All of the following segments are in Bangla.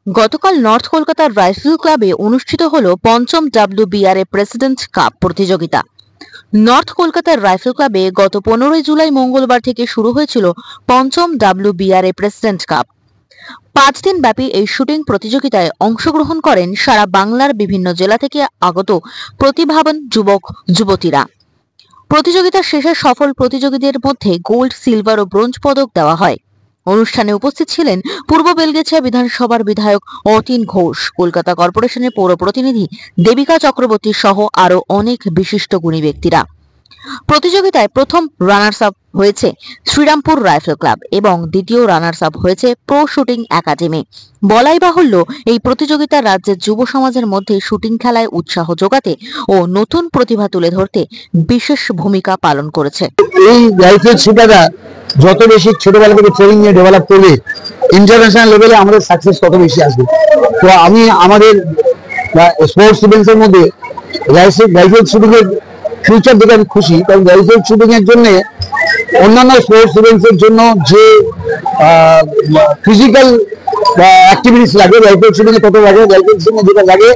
গতকাল নর্থ কলকাতার রাইফেল ক্লাবে অনুষ্ঠিত হল পঞ্চম WBRA প্রেসিডেন্ট কাপ প্রতিযোগিতা। নর্থ কলকাতার রাইফেল ক্লাবে গত 15 জুলাই মঙ্গলবার থেকে শুরু হয়েছিল পঞ্চম WBRA প্রেসিডেন্ট কাপ। 5 দিন ব্যাপী এই শুটিং প্রতিযোগিতায় অংশগ্রহণ করেন সারা বাংলার বিভিন্ন জেলা থেকে আগত প্রতিভাবান যুবক যুবতীরা। প্রতিযোগিতার শেষে সফল প্রতিযোগীদের মধ্যে গোল্ড, সিলভার ও ব্রোঞ্জ পদক দেওয়া হয়। অনুষ্ঠানে উপস্থিত ছিলেন পূর্ব বেলগেছিয়া বিধানসভার বিধায়ক অতীন ঘোষ, কলকাতা কর্পোরেশনের পৌর প্রতিনিধি দেবিকা চক্রবর্তী সহ আরো অনেক বিশিষ্ট গুণী ব্যক্তিরা। প্রতিযোগিতায় প্রথম রানার্স আপ হয়েছে শ্রীরামপুর রাইফেল ক্লাব এবং দ্বিতীয় রানার্স আপ হয়েছে প্রো শুটিং একাডেমি। বলাই বাহুল্য, এই প্রতিযোগিতা রাজ্যের যুব সমাজের মধ্যে শুটিং খেলায় উৎসাহ যোগাতে ও নতুন প্রতিভা তুলে ধরতে বিশেষ ভূমিকা পালন করেছে। এই রাইফেল শুটাররা যত বেশি ছোটবেলা থেকে ট্রেনিং নিয়ে ডেভেলপ করবে, ইন্টারন্যাশনাল লেভেলে আমাদের সাকসেস তত বেশি আসবে। তো আমি আমাদের স্পোর্টস ইভেন্টসের মধ্যে রাইফেল শুটিং এর ফিউচার দেখে আমি খুশি, কারণ রাইফেল শুটিং এর জন্য অন্যান্য স্পোর্টস ইভেন্টস এর জন্য যে ফিজিক্যাল অ্যাক্টিভিটিস লাগে, রাইফেল শুটিং এ তত লাগে। রাইফেল শুটিং এ যেটা লাগে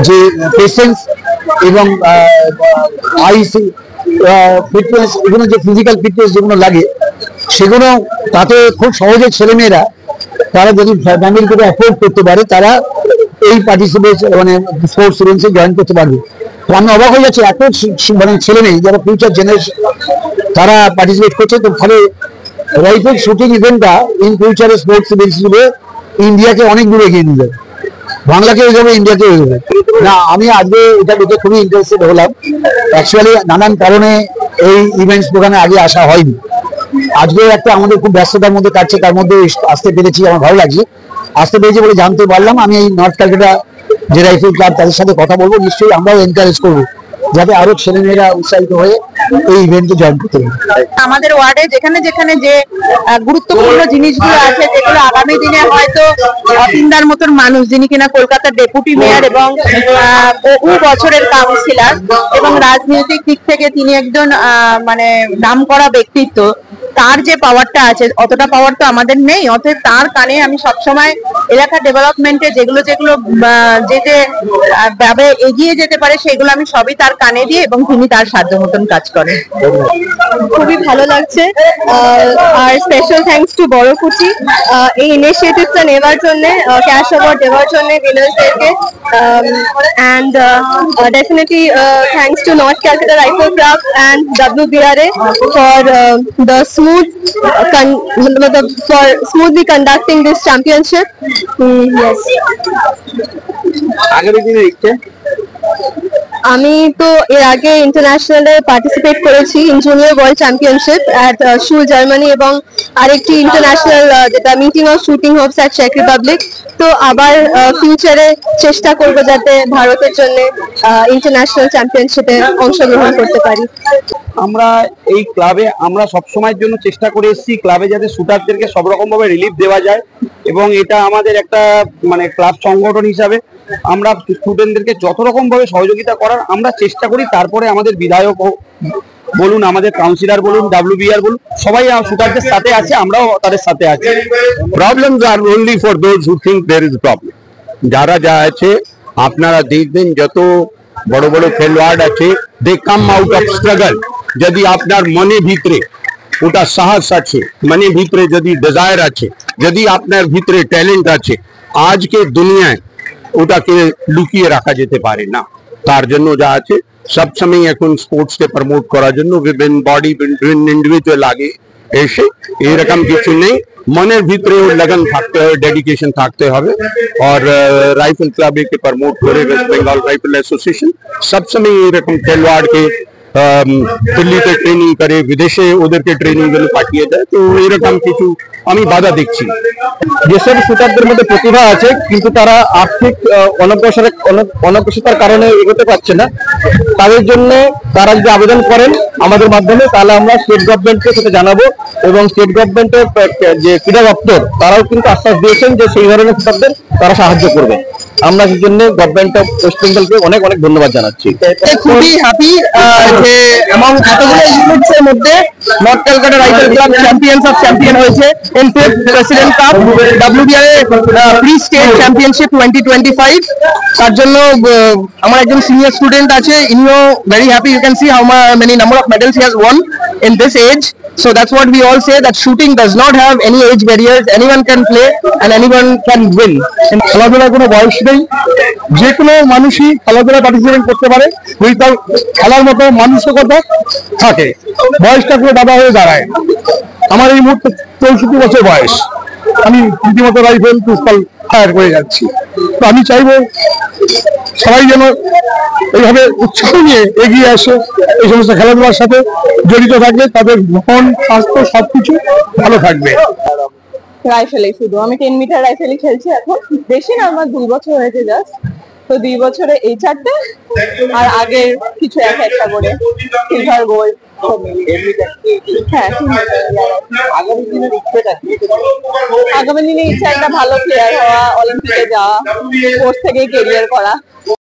যে পেশেন্স এবং আইস ফিটনেস, এগুলো যে ফিজিক্যাল ফিটনেস যেগুলো লাগে, সেগুলো তাতে খুব সহজে ছেলেমেয়েরা তারা যদি ফ্যামিলি থেকে অ্যাফোর্ড করতে পারে, তারা এই পার্টিসিপেট মানে স্পোর্টস ইভেন্টসে জয়েন করতে পারবে। তো আমি অবাক হয়ে যাচ্ছি, এত মানে ছেলে মেয়ে যারা ফিউচার জেনারেশন তারা পার্টিসিপেট করছে। তো ফলে রাইফেল শুটিং ইভেন্টটা ইন ফিউচারে স্পোর্টস ইভেন্টস হিসেবে ইন্ডিয়াকে অনেক দূরে এগিয়ে নিয়ে যাবে, বাংলাকে হয়ে যাবে, ইন্ডিয়াকে হয়ে যাবে। না, আমি আজকে এটা দেখে খুবই ইন্টারেস্টেড হলাম। অ্যাকচুয়ালি নানান কারণে এই ইভেন্টস প্রোগ্রামে আগে আসা হয়নি। আজকে একটা আমাদের খুব ব্যস্ততার মধ্যে কাটছে, তার মধ্যে আসতে পেরেছি, আমার ভালো লাগছে। আসতে পেরেছি বলে জানতে পারলাম। আমি এই নর্থ ক্যালকাটা যে রাইফেল ক্লাব, তাদের সাথে কথা বলবো, নিশ্চয়ই আমরাও এনকারেজ করবো যাতে আরো ছেলেমেয়েরা উৎসাহিত হয়ে এই ইভেন্টে জয়েন করতে পারে। আমাদের ওয়ার্ডে যেখানে যেখানে যে গুরুত্বপূর্ণ জিনিসগুলো আছে, যেগুলো আগামী দিনে হয়তো অতীন্দার মতন মানুষ, যিনি কিনা কলকাতার ডেপুটি মেয়র এবং বহু বছরের কাউন্সিলর এবং রাজনৈতিক দিক থেকে তিনি একজন মানে নামকরা ব্যক্তিত্ব, তার যে পাওয়ারটা আছে অতটা পাওয়ার তো আমাদের নেই। অতএব তার কানে আমি সবসময় এলাকা ডেভেলপমেন্টে যেগুলো যেগুলো যে ভাবে এগিয়ে যেতে পারে সেগুলো আমি সবই তার কানে দিয়ে, এবং তিনি তার সাধ্য মতন কাজ করেন। খুবই ভালো লাগছে। আর স্পেশাল থ্যাঙ্কস টু বড়কুচি এই ইনিশিয়েটিভটা নেওয়ার জন্য, ক্যাশ অ্যাওয়ার্ড দেওয়ার জন্য উইনার্সদেরকে, and definitely thanks to North Calcutta Rifle Club and WBRA for the smoothly conducting this championship. Yes. আগামী দিনে ইচ্ছে আমি তো এর আগে ইন্টারন্যাশনালে পার্টিসিপেট করেছি in junior world championship at Suhl Germany, এবং আরেকটি ইন্টারন্যাশনাল যেটা meeting of shooting hopes at চেক রিপাবলিক। তো আবার ফিউচারে চেষ্টা করব যাতে ভারতের জন্য ইন্টারন্যাশনাল চ্যাম্পিয়নশিপে অংশগ্রহণ করতে পারি। আমরা এই ক্লাবে আমরা সবসময়ের জন্য চেষ্টা করে এসেছি ক্লাবে যাতে শুটারদেরকে সব রকম ভাবে রিলিফ দেওয়া যায়, এবং এটা আমাদের একটা মানে ক্লাব সংগঠন হিসাবে আমরা স্টুডেন্টদেরকে যত রকম ভাবে সহযোগিতা করার আমরা চেষ্টা করি। তারপরে আমাদের বিধায়ক বলুন, আমাদের কাউন্সিলর বলুন, WBR বলুন, সবাই শুটারদের সাথে আছে, আমরাও তাদের সাথে আছি। Problems are only for those who think there is problem. যারা যা আছে আপনারা দেখবেন, যত বড় বড় খেলোয়াড় আছে, দে কাম আউট অফ স্ট্রাগল। যদি আপনার মনে ভিতরে ওটা সাহস আছে, মনে ভিতরে যদি ডিজায়ার আছে, যদি আপনার ভিতরে ট্যালেন্ট আছে, আজকে দুনিয়ায় ওটাকে লুকিয়ে রাখা যেতে পারে না। তার জন্য যা আছে সবসময় এখন স্পোর্টসকে প্রমোট করার জন্য বিভিন্ন বডি বিভিন্ন ইন্ডিভিজুয়াল আগে এসে, এরকম কিছু নেই, মনের ভিতরে लगन থাকতে হবে, ডেডিকেশন থাকতে হবে। আর রাইফেল ক্লাবকে প্রমোট করে ওয়েস্ট বেঙ্গল রাইফেল অ্যাসোসিয়েশন সবসময় এরকম খেলোয়াড়কে দিল্লিতে ট্রেনিং করে, বিদেশে ওদেরকে ট্রেনিং গুলো পাঠিয়ে দেয়। তো এরকম কিছু আমি বাধা দেখছি। যেসব শুটারদের মধ্যে প্রতিভা আছে কিন্তু তারা আর্থিক অনগ্রসরতার কারণে এগোতে পারছে না, তাদের জন্য তারা যদি আবেদন করেন আমাদের মাধ্যমে, তাহলে আমরা স্টেট গভর্নমেন্টকে সেটা জানাবো, এবং স্টেট গভর্নমেন্টের যে ক্রীড়া দপ্তর তারাও কিন্তু আশ্বাস দিয়েছেন যে সেই ধরনের শুটারদের তারা সাহায্য করবে। আমরা সেই জন্য গভর্নমেন্ট অফ ওয়েস্ট বেঙ্গলকে অনেক অনেক ধন্যবাদ জানাচ্ছি। খুবই হ্যাপি যে এবং এতগুলো ইভেন্টস এর মধ্যে north Kolkata rifle club champions of champion হয়েছে in fifth president cup WBR pre state championship 2025। তার জন্য আমার একজন সিনিয়র স্টুডেন্ট আছে, ইনিও very happy. You can see how many number of medals he has won in this age. So that's what we all say, that shooting does not have any age barriers. Anyone can play and anyone can win. খেলাধুলার কোনো বয়স নেই, যে কোনো মানুষই খেলাধুলায় পার্টিসিপেট করতে পারে যদি তার খেলার মতো মানসিকতা থাকে, বয়সটা করে বাধা হয়ে দাঁড়ায়। আমার এই মুহূর্তে 64 বছর বয়স, আমি রীতিমতো রাইফেল পিস্তল ফায়ার করে যাচ্ছি। তো আমি চাইবো সবাই যেন এইভাবে উৎসাহ নিয়ে এগিয়ে আসে, এই সমস্ত খেলাধুলার সাথে জড়িত থাকলে তাদের মন স্বাস্থ্য সবকিছু ভালো থাকবে। রাইফেলই শুধু, আমি 10 মিটার রাইফেলই খেলছি এখন, বেশি না, আমার 2 বছর হয়েছে জাস্ট। তো 2 বছরে এই 4টে, আর আগের কিছু একটা করে সিলভার গোল্ড। হ্যাঁ, আগামী দিনে ইচ্ছা একটা ভালো প্লেয়ার হওয়া, অলিম্পিকে যাওয়া, স্পোর্টস থেকে কেরিয়ার করা।